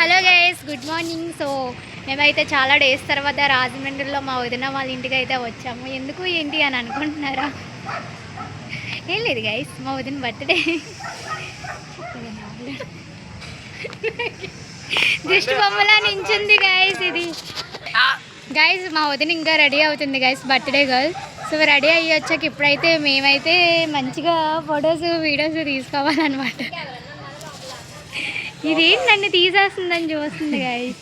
Hello guys, good morning. So మేమైతే చాలా days తర్వాత రాజమండ్రిలో మా వదిన వాళ్ళ ఇంటికి అయితే వచ్చాము. ఎందుకు ఏంటి అని అనుకుంటున్నారా? ఏం లేదు గైస్, మా వదిన బర్త్డే. దృష్టి బొమ్మలా నించుంది గైస్. ఇది గైస్ మా వదిన ఇంకా రెడీ అవుతుంది guys, birthday girl. So ready అయ్యి వచ్చాక ఇప్పుడైతే మేమైతే మంచిగా ఫొటోస్ వీడియోస్ తీసుకోవాలన్నమాట. ఇది నన్ను తీసేస్తుందని చూస్తుంది గైస్.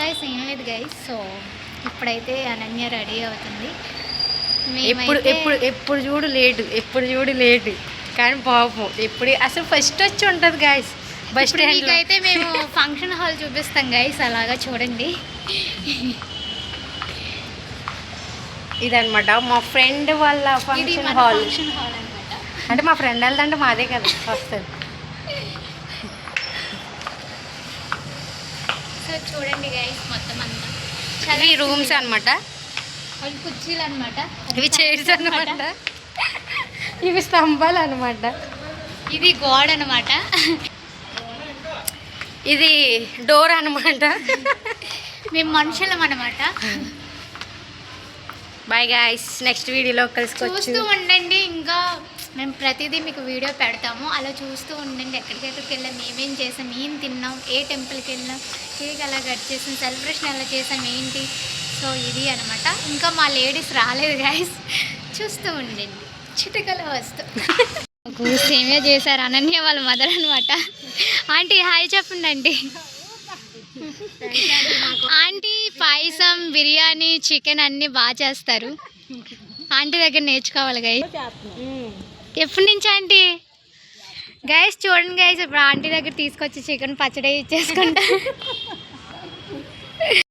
గైస్ ఏం లేదు గైస్. సో ఇప్పుడైతే అనన్య రెడీ అవుతుంది. ఎప్పుడు చూడు లేటు కానీ పాపం ఎప్పుడు అసలు ఫస్ట్ వచ్చి ఉంటుంది గైస్ బస్ స్టాండ్. అయితే మేము ఫంక్షన్ హాల్ చూపిస్తాం గైస్, అలాగా చూడండి. ఇదనమాట మా ఫ్రెండ్ వాళ్ళ ఫంక్షన్ హాల్. అనమాట. అంటే మా ఫ్రెండ్ వాళ్ళదంటే మాదే కదా వస్తుంది. సో చూడండి గైస్, మొత్తం అంతా ఇవి రూమ్స్ అనమాట, అవి కుర్చీలు అనమాట, ఇవి చైర్స్ అనమాట, ఇవి స్తంభాలు అనమాట, ఇది గోడ అనమాట, ఇది డోర్ అనమాట. మేము మనుషులం అనమాట. బాయ్ గాయ్స్, నెక్స్ట్ వీడియోలో కలుసుకోవచ్చు. చూస్తూ ఉండండి. ఇంకా మేము ప్రతిదీ మీకు వీడియో పెడతాము, అలా చూస్తూ ఉండండి. ఎక్కడికెక్కడికి వెళ్ళాం, ఏమేం చేసాం, ఏం తిన్నాం, ఏ టెంపుల్కి వెళ్ళాం, కేక్ ఎలా కట్ చేసాం, సెలబ్రేషన్ ఎలా చేసాం, ఏంటి. సో ఇది అనమాట. ఇంకా మా లేడీస్ రాలేదు గైస్, చూస్తూ ఉండండి. చిటికలో వస్తూ సేమియా చేశారు అనన్య వాళ్ళ మదర్ అనమాట. ఆంటీ హాయ్ చెప్పండి ఆంటీ. ఆంటీ పాయసం, బిర్యానీ, చికెన్ అన్నీ బాగా చేస్తారు. ఆంటీ దగ్గర నేర్చుకోవాలి గైస్. ఎప్పటి నుంచి ఆంటీ? గైస్ చూడండి గైస్, ఇప్పుడు ఆంటీ దగ్గర తీసుకొచ్చి చికెన్ పచ్చడి ఇచ్చేసుకుంటా.